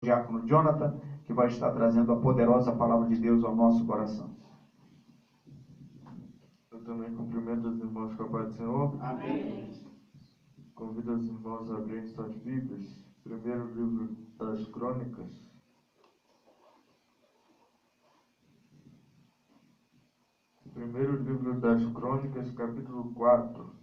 Diácono Jonathan, que vai estar trazendo a poderosa palavra de Deus ao nosso coração. Eu também cumprimento os irmãos com a paz do Senhor. Amém. Convido os irmãos a abrirem suas Bíblias. Primeiro livro das Crônicas. Primeiro livro das Crônicas, capítulo 4.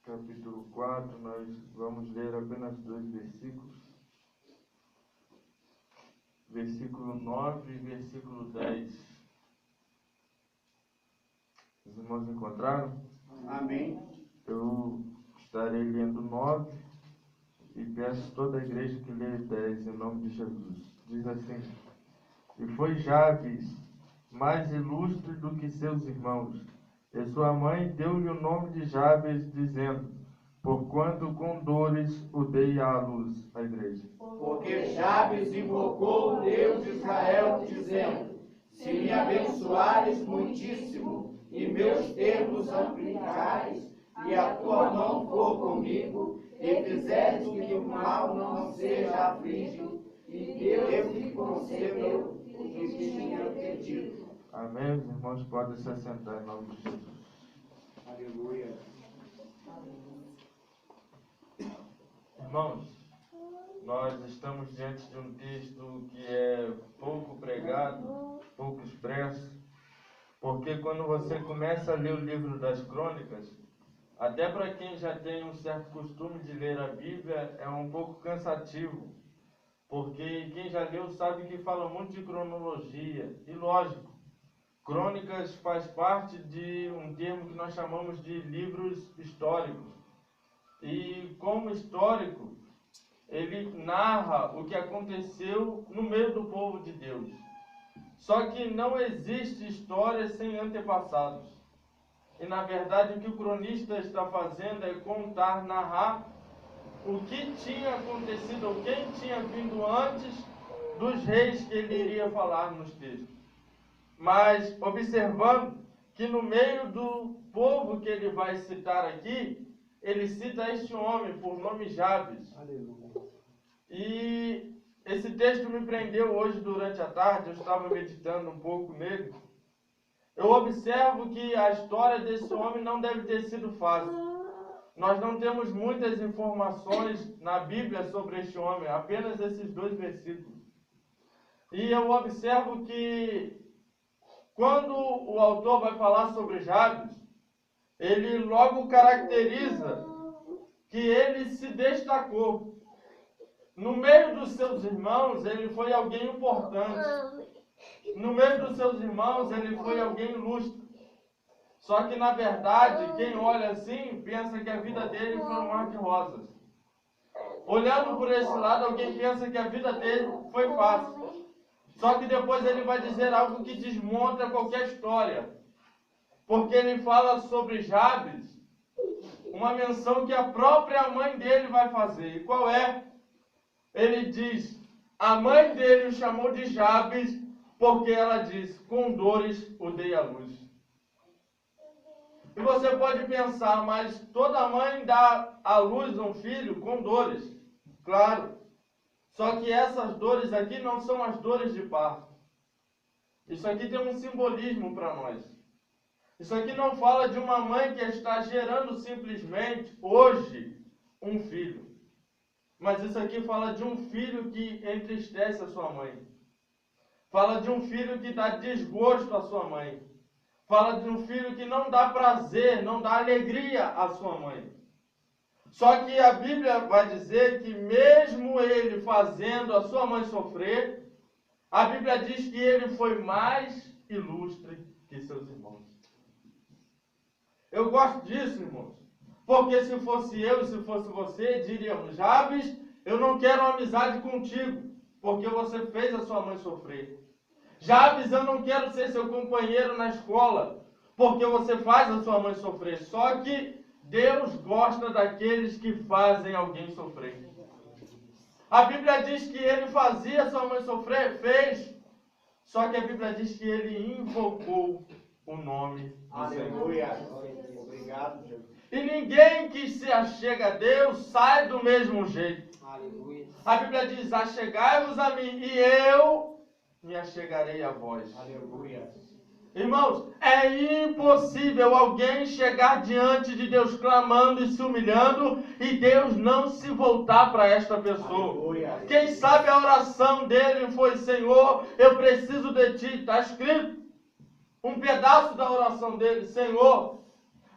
Capítulo 4, nós vamos ler apenas 2 versículos. Versículo 9 e versículo 10. Os irmãos encontraram? Amém. Eu estarei lendo 9 e peço toda a igreja que lê 10 em nome de Jesus. Diz assim: E foi Jabes mais ilustre do que seus irmãos, e sua mãe deu-lhe o nome de Jabes, dizendo: Porquanto com dores o dei à luz. A igreja. Porque Jabes invocou o Deus de Israel, dizendo: Se me abençoares muitíssimo, e meus termos ampliares, e a tua mão for comigo, e fizeres que o mal não seja afligido, e Deus lhe concedeu o que tinha pedido. Amém. Os irmãos podem se assentar em nome de Jesus. Aleluia. Irmãos, nós estamos diante de um texto que é pouco pregado, pouco expresso, porque quando você começa a ler o livro das Crônicas, até para quem já tem um certo costume de ler a Bíblia, é um pouco cansativo, porque quem já leu sabe que fala muito de cronologia, e lógico, Crônicas faz parte de um termo que nós chamamos de livros históricos. E como histórico, ele narra o que aconteceu no meio do povo de Deus. Só que não existe história sem antepassados. E na verdade o que o cronista está fazendo é contar, narrar o que tinha acontecido, ou quem tinha vindo antes dos reis que ele iria falar nos textos. Mas observando que no meio do povo que ele vai citar aqui, ele cita este homem por nome Jabes. Aleluia. E esse texto me prendeu hoje durante a tarde, eu estava meditando um pouco nele. Eu observo que a história desse homem não deve ter sido fácil. Nós não temos muitas informações na Bíblia sobre este homem, apenas esses 2 versículos. E eu observo que quando o autor vai falar sobre Jabes, ele logo caracteriza que ele se destacou. No meio dos seus irmãos, ele foi alguém importante. No meio dos seus irmãos, ele foi alguém ilustre. Só que, na verdade, quem olha assim, pensa que a vida dele foi um mar de rosas. Olhando por esse lado, alguém pensa que a vida dele foi fácil. Só que depois ele vai dizer algo que desmonta qualquer história. Porque ele fala sobre Jabes, uma menção que a própria mãe dele vai fazer. E qual é? Ele diz, a mãe dele o chamou de Jabes, porque ela diz, com dores o dei à luz. E você pode pensar, mas toda mãe dá à luz um filho com dores. Claro. Só que essas dores aqui não são as dores de parto. Isso aqui tem um simbolismo para nós. Isso aqui não fala de uma mãe que está gerando simplesmente, hoje, um filho. Mas isso aqui fala de um filho que entristece a sua mãe. Fala de um filho que dá desgosto à sua mãe. Fala de um filho que não dá prazer, não dá alegria à sua mãe. Só que a Bíblia vai dizer que mesmo ele fazendo a sua mãe sofrer, a Bíblia diz que ele foi mais ilustre que seus irmãos. Eu gosto disso, irmãos. Porque se fosse eu e se fosse você, diríamos, Jabes, eu não quero amizade contigo, porque você fez a sua mãe sofrer. Jabes, eu não quero ser seu companheiro na escola, porque você faz a sua mãe sofrer. Só que Deus gosta daqueles que fazem alguém sofrer. A Bíblia diz que ele fazia sua mãe sofrer, fez. Só que a Bíblia diz que ele invocou o nome do Senhor. Aleluia. Obrigado, Jesus. E ninguém que se achega a Deus sai do mesmo jeito. Aleluia. A Bíblia diz, achegai-vos a mim e eu me achegarei a vós. Aleluia. Irmãos, é impossível alguém chegar diante de Deus clamando e se humilhando e Deus não se voltar para esta pessoa. Aleluia. Quem sabe a oração dele foi, Senhor, eu preciso de ti. Está escrito um pedaço da oração dele, Senhor,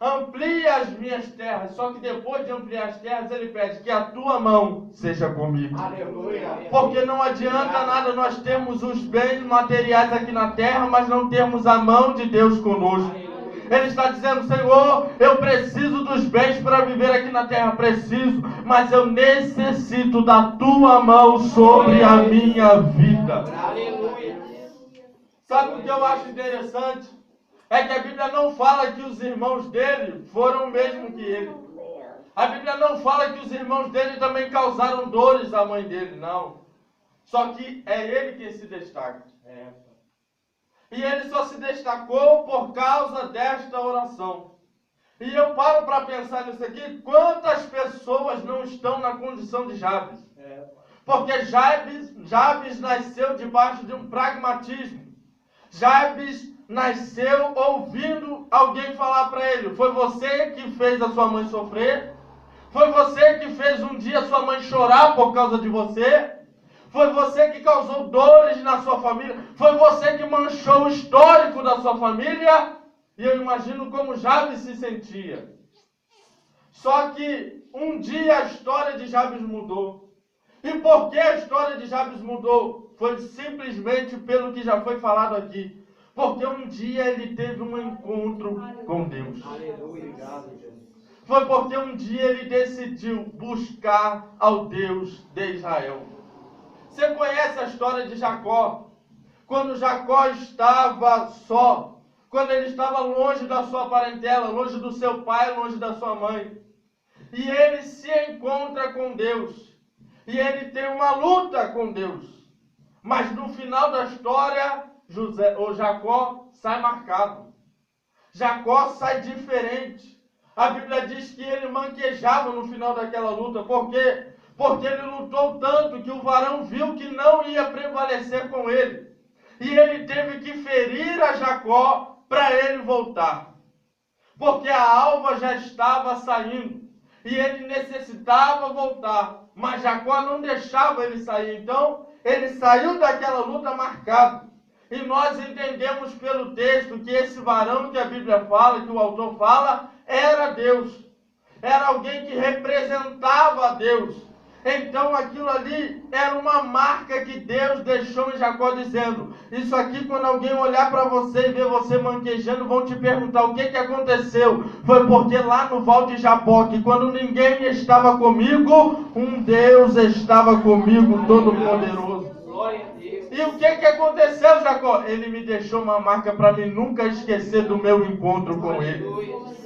amplia as minhas terras. Só que depois de ampliar as terras, ele pede que a tua mão seja comigo. Aleluia. Porque não adianta nada nós termos os bens materiais aqui na terra, mas não termos a mão de Deus conosco. Ele está dizendo, Senhor, eu preciso dos bens para viver aqui na terra, preciso, mas eu necessito da tua mão sobre a minha vida. Aleluia. Sabe o que eu acho interessante? É que a Bíblia não fala que os irmãos dele foram o mesmo que ele. A Bíblia não fala que os irmãos dele também causaram dores à mãe dele, não. Só que é ele quem se destaca. E ele só se destacou por causa desta oração. E eu paro para pensar nisso aqui, quantas pessoas não estão na condição de Jabes? Porque Jabes nasceu debaixo de um pragmatismo. Jabes nasceu ouvindo alguém falar para ele, foi você que fez a sua mãe sofrer? Foi você que fez um dia sua mãe chorar por causa de você? Foi você que causou dores na sua família? Foi você que manchou o histórico da sua família? E eu imagino como Jabes se sentia. Só que um dia a história de Jabes mudou. E por que a história de Jabes mudou? Foi simplesmente pelo que já foi falado aqui. Porque um dia ele teve um encontro com Deus. Aleluia. Foi porque um dia ele decidiu buscar ao Deus de Israel. Você conhece a história de Jacó? Quando Jacó estava só, quando ele estava longe da sua parentela, longe do seu pai, longe da sua mãe. E ele se encontra com Deus. E ele tem uma luta com Deus. Mas no final da história, Jacó sai marcado. Jacó sai diferente. A Bíblia diz que ele manquejava no final daquela luta. Por quê? Porque ele lutou tanto que o varão viu que não ia prevalecer com ele. E ele teve que ferir a Jacó para ele voltar. Porque a alva já estava saindo. E ele necessitava voltar. Mas Jacó não deixava ele sair. Então, ele saiu daquela luta marcado. E nós entendemos pelo texto que esse varão que a Bíblia fala, que o autor fala, era Deus. Era alguém que representava a Deus. Então aquilo ali era uma marca que Deus deixou em Jacó dizendo, isso aqui quando alguém olhar para você e ver você manquejando, vão te perguntar o que aconteceu. Foi porque lá no Val de Jaboque, quando ninguém estava comigo, um Deus estava comigo, todo-poderoso. E o que aconteceu, Jacó? Ele me deixou uma marca para mim nunca esquecer do meu encontro com ele.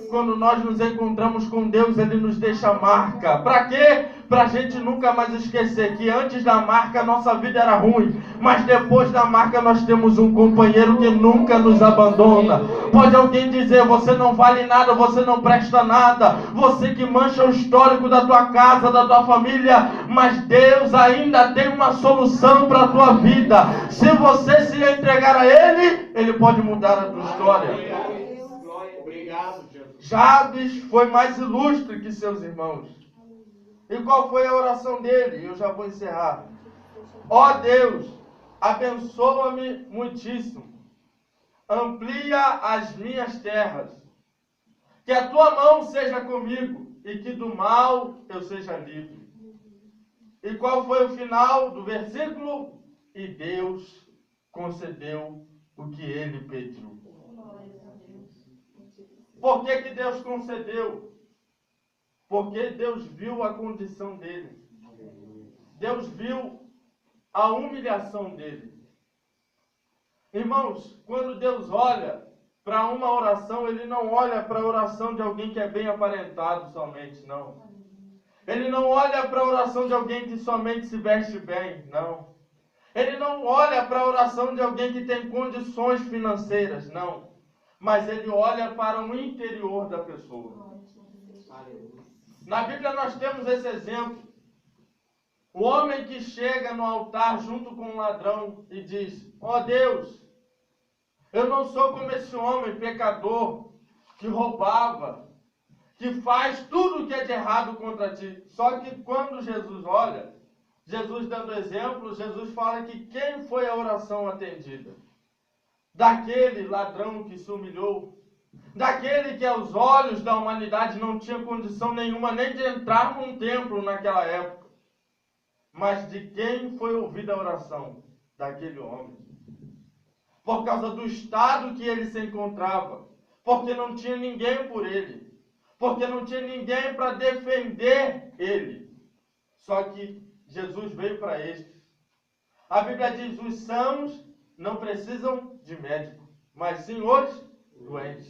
Quando nós nos encontramos com Deus, Ele nos deixa marca. Para quê? Para a gente nunca mais esquecer que antes da marca a nossa vida era ruim. Mas depois da marca nós temos um companheiro que nunca nos abandona. Pode alguém dizer, você não vale nada, você não presta nada. Você que mancha o histórico da tua casa, da tua família. Mas Deus ainda tem uma solução para a tua vida. Se você se entregar a Ele, Ele pode mudar a tua história. Obrigado, Jesus. Jabes foi mais ilustre que seus irmãos. E qual foi a oração dele? Eu já vou encerrar. Ó Deus, abençoa-me muitíssimo. Amplia as minhas terras. Que a tua mão seja comigo e que do mal eu seja livre. E qual foi o final do versículo? E Deus concedeu o que ele pediu. Por que Deus concedeu? Porque Deus viu a condição dele. Deus viu a humilhação dele. Irmãos, quando Deus olha para uma oração, Ele não olha para a oração de alguém que é bem aparentado somente, não. Ele não olha para a oração de alguém que somente se veste bem, não. Ele não olha para a oração de alguém que tem condições financeiras, não. mas ele olha para o interior da pessoa. Na Bíblia nós temos esse exemplo. O homem que chega no altar junto com um ladrão e diz: ó Deus, eu não sou como esse homem pecador que roubava, que faz tudo o que é de errado contra ti. Só que quando Jesus olha, Jesus dando exemplo, Jesus fala que quem foi a oração atendida? Daquele ladrão que se humilhou, daquele que aos olhos da humanidade não tinha condição nenhuma nem de entrar num templo naquela época. Mas de quem foi ouvida a oração? Daquele homem. Por causa do estado que ele se encontrava, porque não tinha ninguém por ele, porque não tinha ninguém para defender ele. Só que Jesus veio para estes. A Bíblia diz: os sãos não precisam de médico, mas sim os doentes.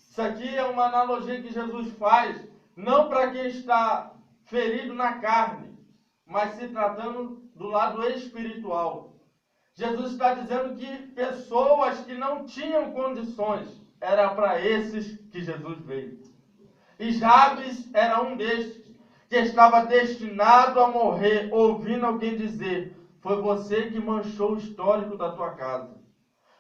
Isso aqui é uma analogia que Jesus faz, não para quem está ferido na carne, mas se tratando do lado espiritual. Jesus está dizendo que pessoas que não tinham condições, era para esses que Jesus veio. E Jabes era um destes, que estava destinado a morrer, ouvindo alguém dizer: foi você que manchou o histórico da tua casa.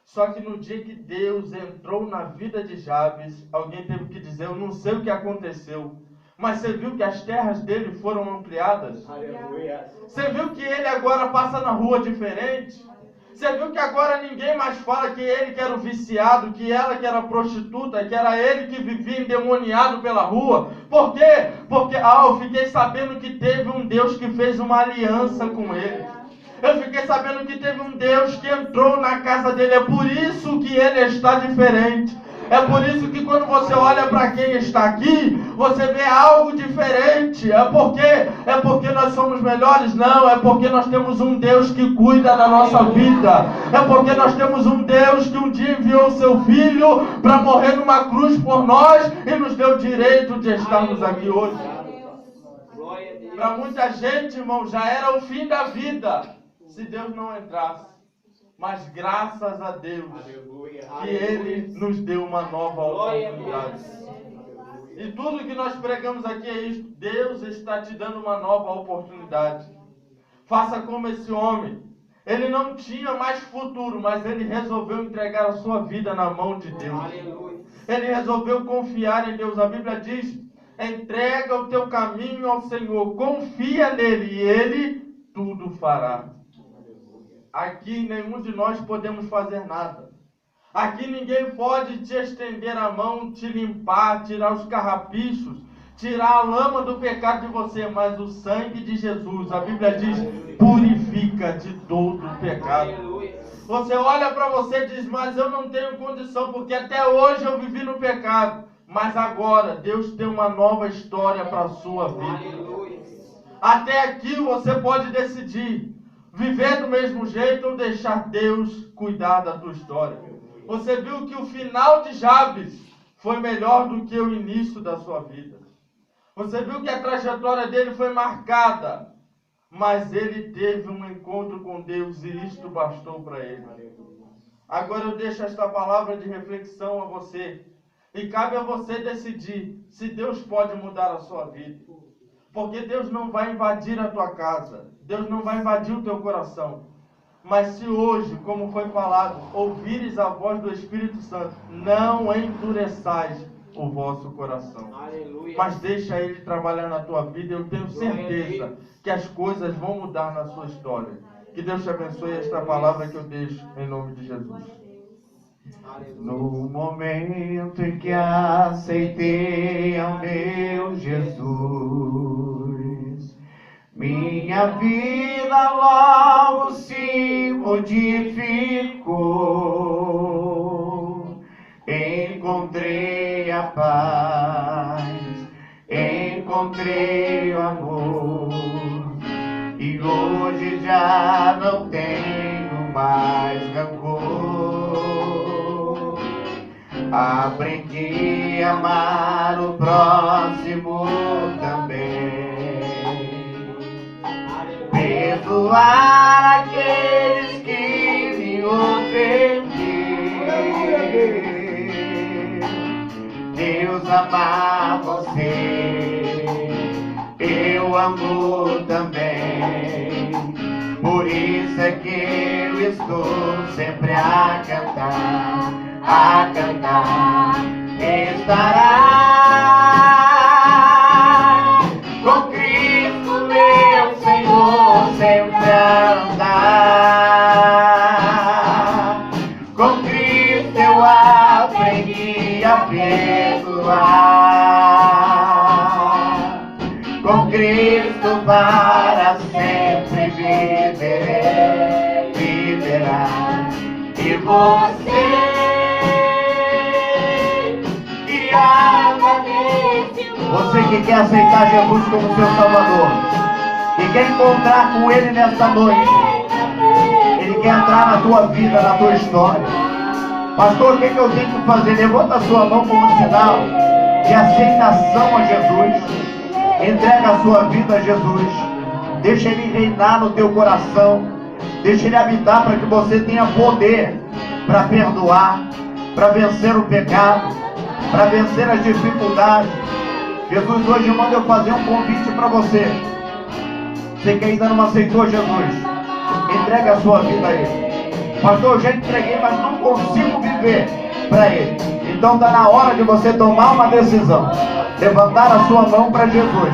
Só que no dia que Deus entrou na vida de Jabes, alguém teve que dizer: eu não sei o que aconteceu, mas você viu que as terras dele foram ampliadas? Aleluia. Você viu que ele agora passa na rua diferente? Você viu que agora ninguém mais fala que ele que era o viciado, que ela que era prostituta, que era ele que vivia endemoniado pela rua? Por quê? Porque eu fiquei sabendo que teve um Deus que fez uma aliança com ele. Eu fiquei sabendo que teve um Deus que entrou na casa dele. É por isso que ele está diferente. É por isso que quando você olha para quem está aqui, você vê algo diferente. É porque nós somos melhores? Não, é porque nós temos um Deus que cuida da nossa vida. É porque nós temos um Deus que um dia enviou o seu Filho para morrer numa cruz por nós e nos deu o direito de estarmos aqui hoje. Para muita gente, irmão, já era o fim da vida se Deus não entrasse. Mas graças a Deus que Ele nos deu uma nova oportunidade. E tudo que nós pregamos aqui é isso. Deus está te dando uma nova oportunidade. Faça como esse homem. Ele não tinha mais futuro, mas ele resolveu entregar a sua vida na mão de Deus. Ele resolveu confiar em Deus. A Bíblia diz: entrega o teu caminho ao Senhor, confia nele e Ele tudo fará. Aqui nenhum de nós podemos fazer nada. Aqui ninguém pode te estender a mão, te limpar, tirar os carrapichos, tirar a lama do pecado de você, mas o sangue de Jesus, a Bíblia diz, purifica de todo o pecado. Você olha para você e diz: mas eu não tenho condição, porque até hoje eu vivi no pecado. Mas agora Deus tem uma nova história para a sua vida. Até aqui você pode decidir viver do mesmo jeito ou deixar Deus cuidar da tua história. Você viu que o final de Jabes foi melhor do que o início da sua vida. Você viu que a trajetória dele foi marcada, mas ele teve um encontro com Deus e isto bastou para ele. Agora eu deixo esta palavra de reflexão a você. E cabe a você decidir se Deus pode mudar a sua vida. Porque Deus não vai invadir a tua casa. Deus não vai invadir o teu coração. Mas se hoje, como foi falado, ouvires a voz do Espírito Santo, não endureçais o vosso coração. Aleluia. Mas deixa Ele trabalhar na tua vida. Eu tenho certeza que as coisas vão mudar na sua história. Que Deus te abençoe. Esta palavra que eu deixo em nome de Jesus. No momento em que aceitei ao meu Jesus, minha vida logo se modificou. Encontrei a paz, encontrei o amor, e hoje já não tenho mais rancor. Aprendi a amar o próximo também, perdoar aqueles que me ofenderam Deus ama você, eu amo também. Por isso é que eu estou sempre a cantar, estará com Cristo meu Senhor sempre a andar. Com Cristo eu aprendi a perdoar. Com Cristo para sempre viverá. E você que ama nesse mundo, você que quer aceitar Jesus como seu Salvador, que quer encontrar com Ele nesta noite, Ele quer entrar na tua vida, na tua história. Pastor, o que eu tenho que fazer? Levanta a sua mão como sinal de aceitação a Jesus. Entrega a sua vida a Jesus. Deixa Ele reinar no teu coração. Deixa Ele habitar para que você tenha poder para perdoar, para vencer o pecado, para vencer as dificuldades. Jesus hoje manda eu fazer um convite para você. Você que ainda não aceitou Jesus, entrega a sua vida a Ele. Pastor, eu já entreguei, mas não consigo viver para Ele. Então está na hora de você tomar uma decisão, levantar a sua mão para Jesus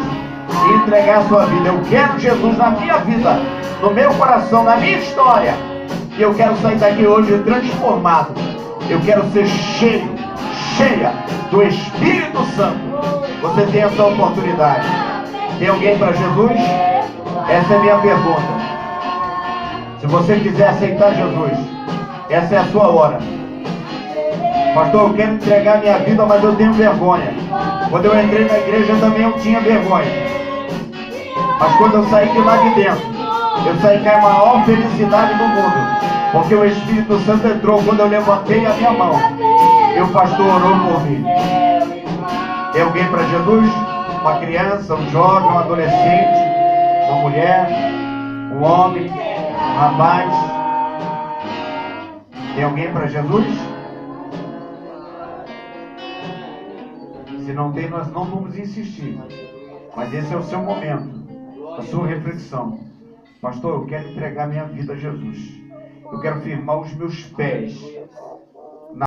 e entregar a sua vida. Eu quero Jesus na minha vida, no meu coração, na minha história. E eu quero sair daqui hoje transformado. Eu quero ser cheia do Espírito Santo. Você tem essa oportunidade. Tem alguém para Jesus? Essa é a minha pergunta. Se você quiser aceitar Jesus, essa é a sua hora. Pastor, eu quero entregar minha vida, mas eu tenho vergonha. Quando eu entrei na igreja também eu tinha vergonha. Mas quando eu saí de lá de dentro, eu saí com a maior felicidade do mundo. Porque o Espírito Santo entrou quando eu levantei a minha mão. E o pastor orou por mim. Tem alguém para Jesus? Uma criança, um jovem, um adolescente, uma mulher, um homem, um rapaz. Tem alguém para Jesus? Se não tem, nós não vamos insistir. Mas esse é o seu momento, a sua reflexão. Pastor, eu quero entregar minha vida a Jesus. Eu quero firmar os meus pés